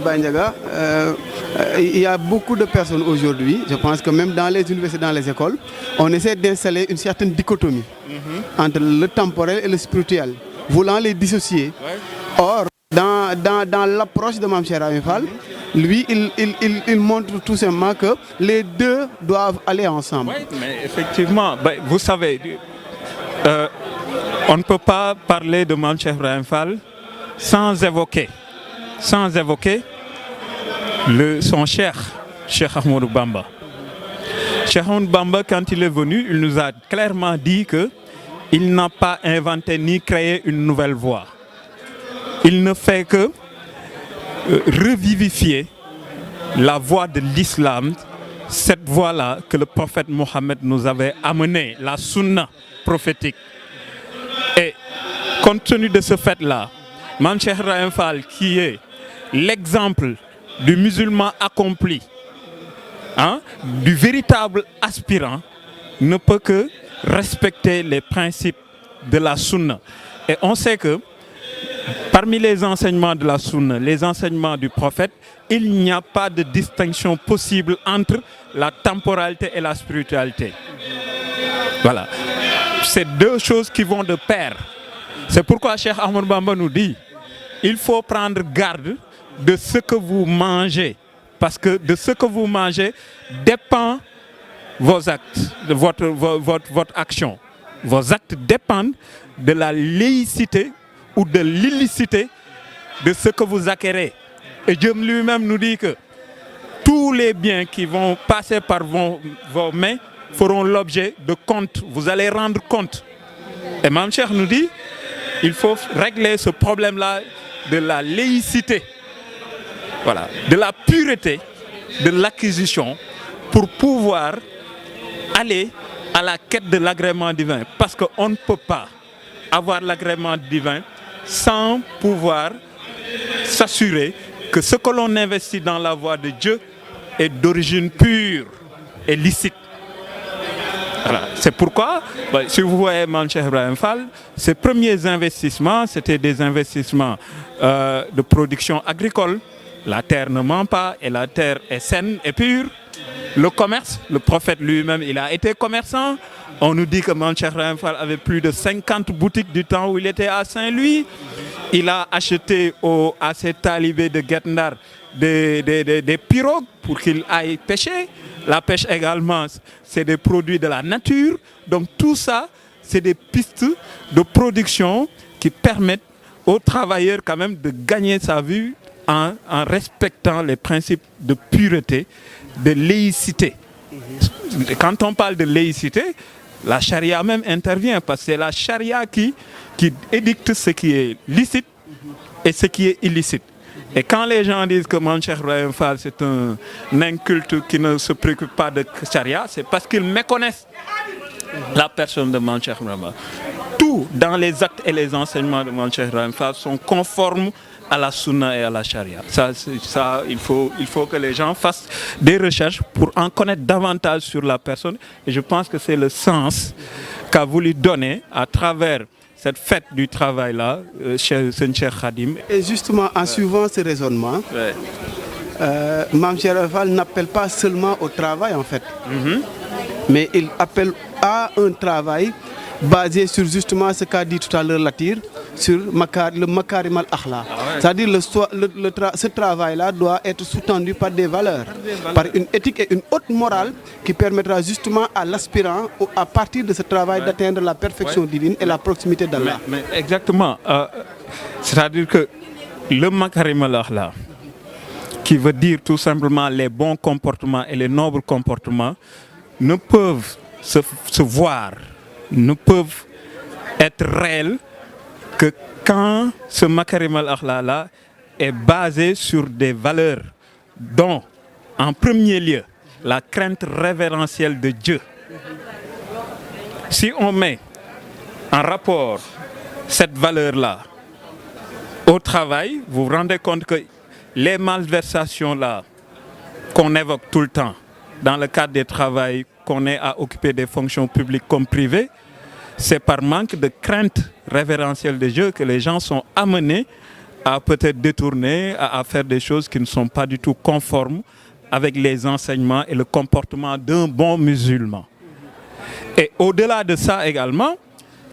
Bandiaga, il y a beaucoup de personnes aujourd'hui, je pense que même dans les universités, dans les écoles, on essaie d'installer une certaine dichotomie entre le temporel et le spirituel, voulant les dissocier. Ouais. Or, dans l'approche de Mame Cheikh Ibrahima Fall, lui, il montre tout simplement que les deux doivent aller ensemble. Oui, mais effectivement, vous savez, on ne peut pas parler de Mame Cheikh Ibrahima Fall sans évoquer son Cheikh Ahmadou Bamba. Cheikh Ahmadou Bamba, quand il est venu, il nous a clairement dit qu'il n'a pas inventé ni créé une nouvelle voie. Il ne fait que revivifier la voie de l'islam, cette voie-là que le prophète Mohammed nous avait amenée, la sunna prophétique. Et compte tenu de ce fait-là, Mame Cheikh Ibrahima Fall, qui est l'exemple du musulman accompli, du véritable aspirant, ne peut que respecter les principes de la sunna. Et on sait que parmi les enseignements de la sunna, les enseignements du prophète, il n'y a pas de distinction possible entre la temporalité et la spiritualité. Voilà. C'est deux choses qui vont de pair. C'est pourquoi Cheikh Ahmadou Bamba nous dit il faut prendre garde de ce que vous mangez. Parce que de ce que vous mangez dépend vos actes, de votre action. Vos actes dépendent de la laïcité ou de l'illicité de ce que vous acquérez. Et Dieu lui-même nous dit que tous les biens qui vont passer par vos mains feront l'objet de compte. Vous allez rendre compte. Et Mame Cheikh nous dit il faut régler ce problème-là de la laïcité, voilà, de la pureté de l'acquisition pour pouvoir aller à la quête de l'agrément divin. Parce qu'on ne peut pas avoir l'agrément divin sans pouvoir s'assurer que ce que l'on investit dans la voie de Dieu est d'origine pure et licite. Voilà. C'est pourquoi, si vous voyez Mame Cheikh Ibrahima Fall, ses premiers investissements, c'était des investissements de production agricole. La terre ne ment pas et la terre est saine et pure. Le commerce, le prophète lui-même, il a été commerçant. On nous dit que Mame Cheikh Ibrahima Fall avait plus de 50 boutiques du temps où il était à Saint-Louis. Il a acheté à ses talibés de Guet Ndar des pirogues pour qu'ils aillent pêcher. La pêche également, c'est des produits de la nature. Donc tout ça, c'est des pistes de production qui permettent aux travailleurs quand même de gagner sa vie en respectant les principes de pureté, de laïcité. Quand on parle de laïcité, la charia même intervient parce que c'est la charia qui édicte ce qui est licite et ce qui est illicite. Et quand les gens disent que Mame Cheikh Ibrahima Fall c'est un inculte qui ne se préoccupe pas de charia, c'est parce qu'ils méconnaissent la personne de Mame Cheikh Ibrahima Fall. Tout dans les actes et les enseignements de Mame Cheikh Ibrahima Fall sont conformes à la sunna et à la charia. Il faut que les gens fassent des recherches pour en connaître davantage sur la personne. Et je pense que c'est le sens qu'a voulu donner à travers cette fête du travail-là, chez Cheikh Khadim. Et justement, en suivant ce raisonnement, Mame Cheikh Ibrahima Fall n'appelle pas seulement au travail en fait, mais il appelle à un travail basé sur justement ce qu'a dit tout à l'heure Latir, sur le makarim al-akhla. C'est-à-dire ce travail-là doit être sous-tendu par des valeurs, par une éthique et une haute morale qui permettra justement à l'aspirant, à partir de ce travail, d'atteindre la perfection divine et la proximité d'Allah. Mais exactement. C'est-à-dire que le makarim al-akhla, qui veut dire tout simplement les bons comportements et les nobles comportements, ne peuvent se voir, ne peuvent être réels que quand ce makarim al-akhla est basé sur des valeurs dont, en premier lieu, la crainte révérentielle de Dieu. Si on met en rapport cette valeur-là au travail, vous vous rendez compte que les malversations-là qu'on évoque tout le temps dans le cadre des travails, qu'on ait à occuper des fonctions publiques comme privées, c'est par manque de crainte révérentielle de Dieu que les gens sont amenés à peut-être détourner, à faire des choses qui ne sont pas du tout conformes avec les enseignements et le comportement d'un bon musulman. Et au-delà de ça également,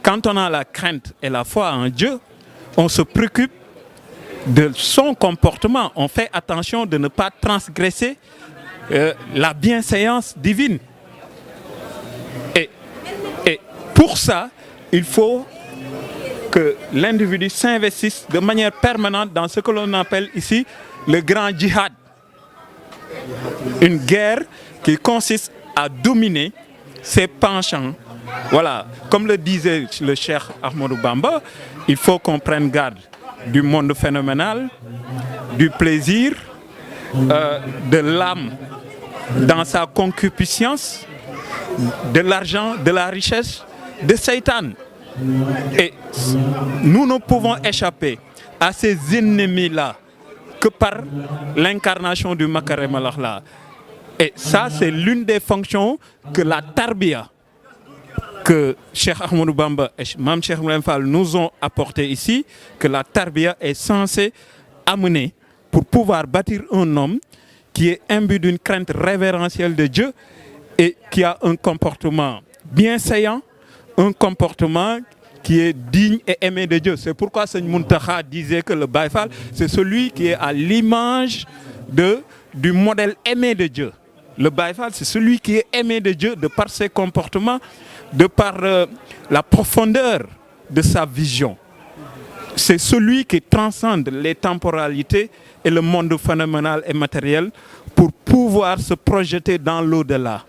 quand on a la crainte et la foi en Dieu, on se préoccupe de son comportement. On fait attention de ne pas transgresser la bienséance divine. Et pour ça, il faut que l'individu s'investisse de manière permanente dans ce que l'on appelle ici le grand djihad. Une guerre qui consiste à dominer ses penchants. Voilà, comme le disait le cheikh Ahmadou Bamba, il faut qu'on prenne garde du monde phénoménal, du plaisir, de l'âme dans sa concupiscence, de l'argent, de la richesse, de Satan. Et nous ne pouvons échapper à ces ennemis-là que par l'incarnation du Makarem al-Akhlaq. Et ça, c'est l'une des fonctions que la tarbiya, que Cheikh Ahmadou Bamba et Mame Cheikh Ibrahima Fall nous ont apporté ici, que la tarbiya est censée amener pour pouvoir bâtir un homme qui est imbu d'une crainte révérentielle de Dieu et qui a un comportement bienséant, un comportement qui est digne et aimé de Dieu. C'est pourquoi Seigneur Muntaha disait que le Baye Fall, c'est celui qui est à l'image du modèle aimé de Dieu. Le Baye Fall, c'est celui qui est aimé de Dieu de par ses comportements, de par la profondeur de sa vision. C'est celui qui transcende les temporalités et le monde phénoménal et matériel pour pouvoir se projeter dans l'au-delà.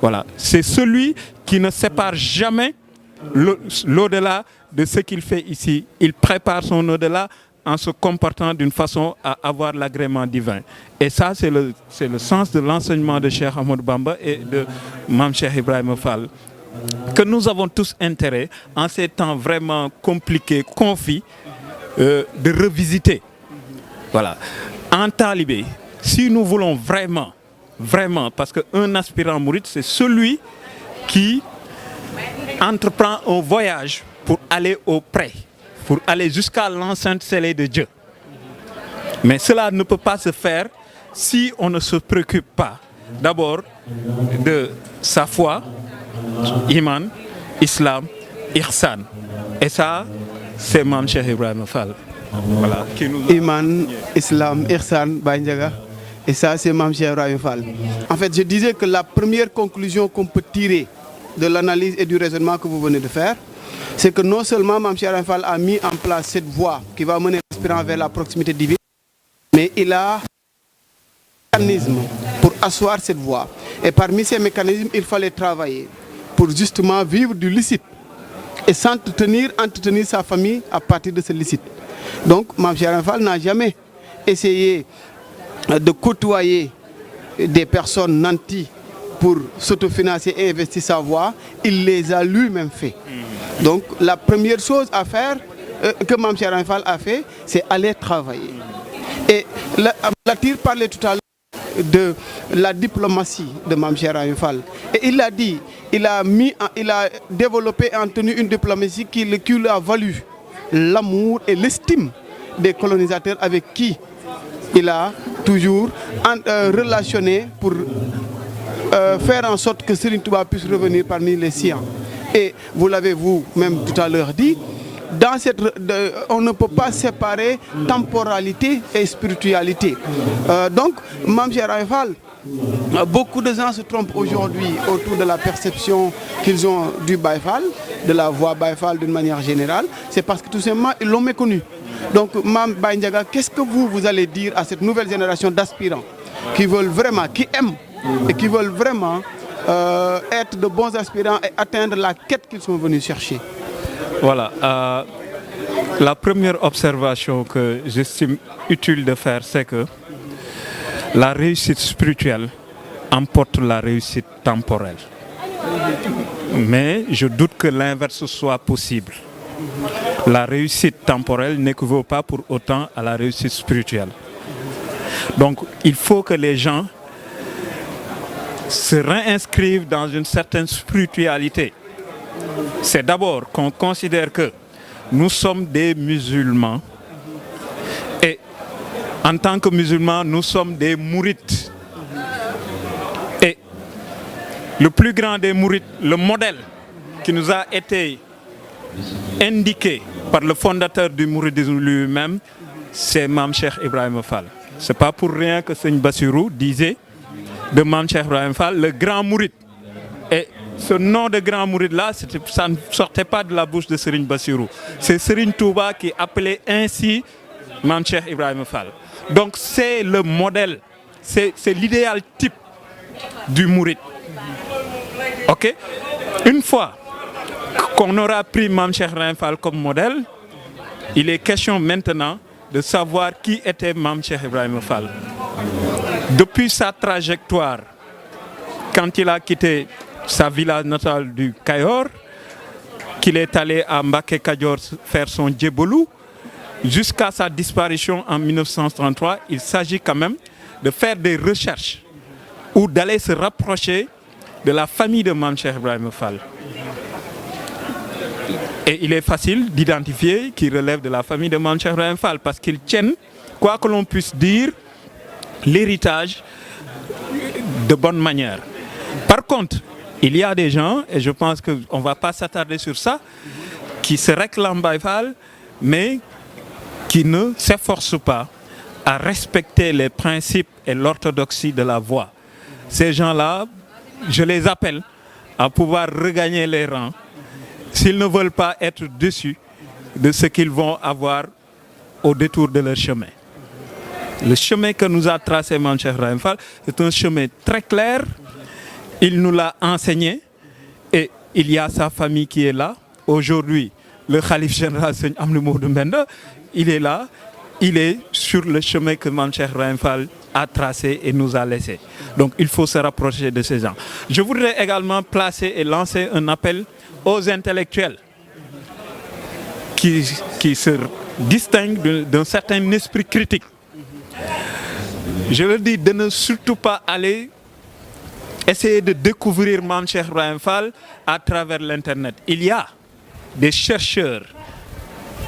Voilà. C'est celui qui ne sépare jamais l'au-delà de ce qu'il fait ici. Il prépare son au-delà en se comportant d'une façon à avoir l'agrément divin. Et ça, c'est le sens de l'enseignement de Cheikh Ahmadou Bamba et de Mame Cheikh Ibrahima Fall, que nous avons tous intérêt, en ces temps vraiment compliqués, confis, de revisiter. Voilà. En talibé, si nous voulons vraiment, parce qu'un aspirant mouride, c'est celui qui entreprend un voyage pour aller auprès, pour aller jusqu'à l'enceinte scellée de Dieu. Mais cela ne peut pas se faire si on ne se préoccupe pas d'abord de sa foi, iman, islam, ihsan. Et ça, c'est Mame Cheikh Ibrahima Fall. Voilà, qui nous a... Iman, islam, ihsan, Baye Ndiaga. Et ça, c'est Mame Cheikh Ibrahima Fall. En fait, je disais que la première conclusion qu'on peut tirer de l'analyse et du raisonnement que vous venez de faire, c'est que non seulement Mame Cheikh Ibrahima Fall a mis en place cette voie qui va mener l'aspirant vers la proximité divine, mais il a un mécanisme pour asseoir cette voie. Et parmi ces mécanismes, il fallait travailler pour justement vivre du licite et entretenir sa famille à partir de ce licite. Donc, Mame Cheikh Ibrahima Fall n'a jamais essayé de côtoyer des personnes nanties pour s'autofinancer et investir sa voie. Il les a lui-même fait. Donc, la première chose à faire, que Mame Cheikh Ibrahima Fall a fait, c'est aller travailler. Et Latir parlait tout à l'heure de la diplomatie de Mame Cheikh Ibrahima Fall. Et il a dit, il a développé et entretenu une diplomatie qui lui a valu l'amour et l'estime des colonisateurs avec qui il a toujours relationné pour faire en sorte que Serigne Touba puisse revenir parmi les siens. Et vous l'avez vous-même tout à l'heure dit, on ne peut pas séparer temporalité et spiritualité. Donc, Mame Cheikh Ibrahima Fall, beaucoup de gens se trompent aujourd'hui autour de la perception qu'ils ont du Baye Fall, de la voix Baye Fall d'une manière générale. C'est parce que tout simplement, ils l'ont méconnu. Donc, Mame Baye Ndiaga, qu'est-ce que vous allez dire à cette nouvelle génération d'aspirants qui veulent vraiment, qui aiment et qui veulent vraiment être de bons aspirants et atteindre la quête qu'ils sont venus chercher? Voilà. La première observation que j'estime utile de faire, c'est que la réussite spirituelle emporte la réussite temporelle. Mais je doute que l'inverse soit possible. La réussite temporelle n'équivaut pas pour autant à la réussite spirituelle. Donc, il faut que les gens se réinscrivent dans une certaine spiritualité. C'est d'abord qu'on considère que nous sommes des musulmans En tant que musulmans, nous sommes des mourites. Et le plus grand des mourites, le modèle qui nous a été indiqué par le fondateur du mouridisme lui-même, c'est Mame Cheikh Ibrahima Fall. C'est pas pour rien que Seigne Bassirou disait de Mame Cheikh Ibrahima Fall, le grand mouride. Et ce nom de grand mouride là, ça ne sortait pas de la bouche de Serigne Bassirou. C'est Serigne Touba qui appelait ainsi Mame Cheikh Ibrahima Fall. Donc c'est le modèle, c'est l'idéal type du mouride. Ok? Une fois qu'on aura pris Mame Cheikh Ibrahima Fall comme modèle, il est question maintenant de savoir qui était Mame Cheikh Ibrahima Fall. Depuis sa trajectoire, quand il a quitté sa villa natale du Kayor, qu'il est allé à Mbacké Kadior faire son djebolu, jusqu'à sa disparition en 1933, il s'agit quand même de faire des recherches ou d'aller se rapprocher de la famille de Mame Cheikh Ibrahima Fall. Et il est facile d'identifier qu'il relève de la famille de Mame Cheikh Ibrahima Fall parce qu'ils tiennent, quoi que l'on puisse dire, l'héritage de bonne manière. Par contre, il y a des gens, et je pense qu'on ne va pas s'attarder sur ça, qui se réclament Baye Fall, mais qui ne s'efforcent pas à respecter les principes et l'orthodoxie de la voie. Ces gens-là, je les appelle à pouvoir regagner les rangs s'ils ne veulent pas être déçus de ce qu'ils vont avoir au détour de leur chemin. Le chemin que nous a tracé Mame Cheikh Ibrahima Fall, c'est un chemin très clair. Il nous l'a enseigné et il y a sa famille qui est là. Aujourd'hui, le khalife général Seigne Amdi Modou Mbenda, il est là. Il est sur le chemin que Mame Cheikh Ibrahima Fall a tracé et nous a laissé. Donc il faut se rapprocher de ces gens. Je voudrais également placer et lancer un appel aux intellectuels qui se distinguent d'un certain esprit critique. Je leur dis de ne surtout pas aller essayer de découvrir Mame Cheikh Ibrahima Fall à travers l'Internet. Il y a des chercheurs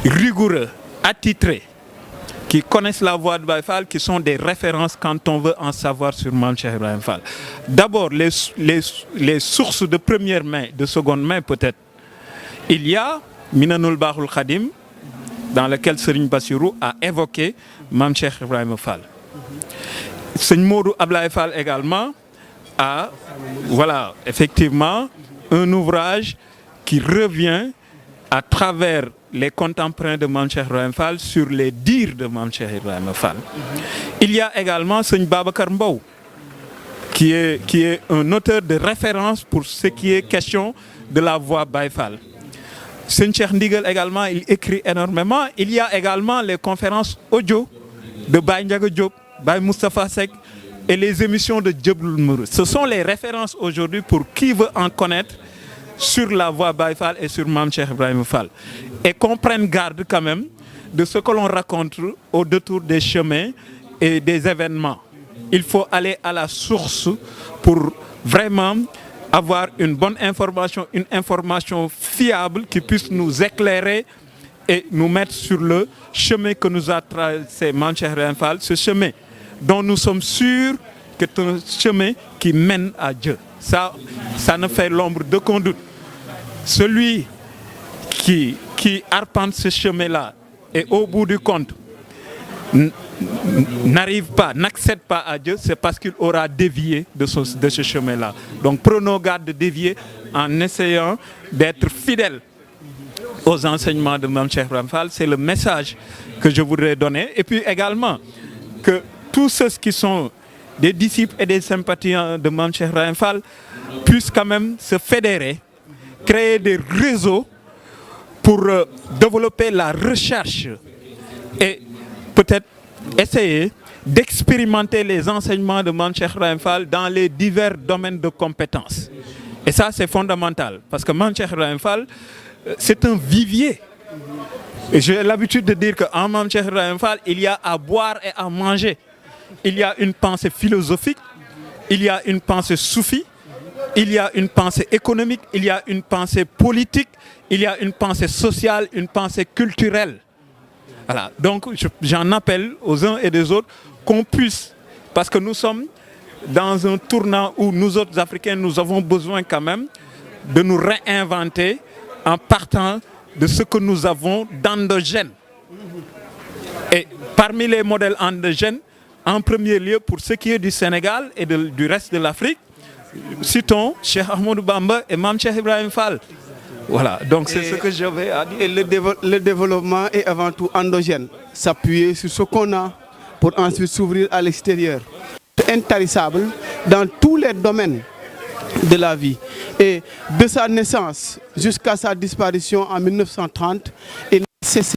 rigoureux, attitrés, qui connaissent la voie de Baye Fall, qui sont des références quand on veut en savoir sur Mame Cheikh Ibrahima Fall. D'abord, les sources de première main, de seconde main peut-être. Il y a Minanul Bahoul Khadim, dans lequel Serigne Bassirou a évoqué Mame Cheikh Ibrahima Fall. Serigne Modou Ablaye Fall également a, voilà, effectivement, un ouvrage qui revient à travers les contemporains de Mame Cheikh Ibrahima Fall sur les dires de Mame Cheikh Ibrahima Fall. Il y a également Serigne Babacar Mbow, qui est un auteur de référence pour ce qui est question de la voie Baye Fall. Serigne Cheikh Ndigal également, il écrit énormément. Il y a également les conférences audio de Baye Ndiaga Diop, Baye Moustapha Seck et les émissions de Djebloul Mouride. Ce sont les références aujourd'hui pour qui veut en connaître sur la voie Baye Fall et sur Mame Cheikh Ibrahima Fall. Et qu'on prenne garde quand même de ce que l'on raconte au détour des chemins et des événements. Il faut aller à la source pour vraiment avoir une bonne information, une information fiable qui puisse nous éclairer et nous mettre sur le chemin que nous a tracé Mame Cheikh Ibrahima Fall, ce chemin dont nous sommes sûrs que c'est un chemin qui mène à Dieu. Ça ne fait l'ombre d'aucun doute. Celui qui arpente ce chemin-là et au bout du compte n'accède pas à Dieu, c'est parce qu'il aura dévié de ce chemin-là. Donc prenons garde de dévier en essayant d'être fidèles aux enseignements de Mame Cheikh Ibrahima Fall. C'est le message que je voudrais donner. Et puis également que tous ceux qui sont des disciples et des sympathisants de Mame Cheikh Ibrahima Fall puissent quand même se fédérer, créer des réseaux pour développer la recherche et peut-être essayer d'expérimenter les enseignements de Mame Cheikh Ibrahima Fall dans les divers domaines de compétences. Et ça, c'est fondamental parce que Mame Cheikh Ibrahima Fall, c'est un vivier. Et j'ai l'habitude de dire qu'en Mame Cheikh Ibrahima Fall, il y a à boire et à manger. Il y a une pensée philosophique, il y a une pensée soufie, il y a une pensée économique, il y a une pensée politique, il y a une pensée sociale, une pensée culturelle. Voilà. Donc j'en appelle aux uns et des autres qu'on puisse, parce que nous sommes dans un tournant où nous autres Africains, nous avons besoin quand même de nous réinventer en partant de ce que nous avons d'endogène. Et parmi les modèles endogènes, en premier lieu, pour ce qui est du Sénégal et du reste de l'Afrique, citons Cheikh Ahmadou Bamba et Mame Cheikh Ibrahim Fall. Voilà, donc c'est ce que j'avais à dire. Et le développement est avant tout endogène, s'appuyer sur ce qu'on a pour ensuite s'ouvrir à l'extérieur. C'est intarissable dans tous les domaines de la vie. Et de sa naissance jusqu'à sa disparition en 1930, il a cessé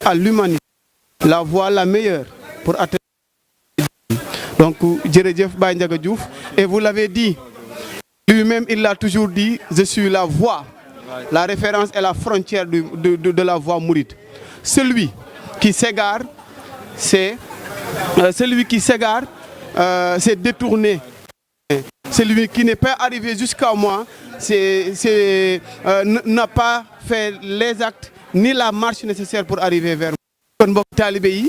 à l'humanité la voie la meilleure pour atteindre. Donc, Djeredjef Baye Ndiaga Diouf, et vous l'avez dit, lui-même il l'a toujours dit, je suis la voie, la référence et la frontière de la voie mouride. Celui qui s'égare, c'est détourné. Celui qui n'est pas arrivé jusqu'à moi, n'a pas fait les actes ni la marche nécessaire pour arriver vers moi. Kon mbokk talibé yi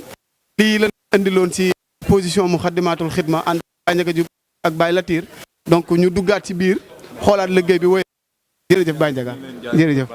lii la andiloon ci position Moukhaddamatoul Khidma ànd Baye Ndiaga Diouf ak Baye Latir, donc ñu duggaat ci biir xoolaat liggéey bi woy jërëjëf Baye Ndiaga jërëjëf.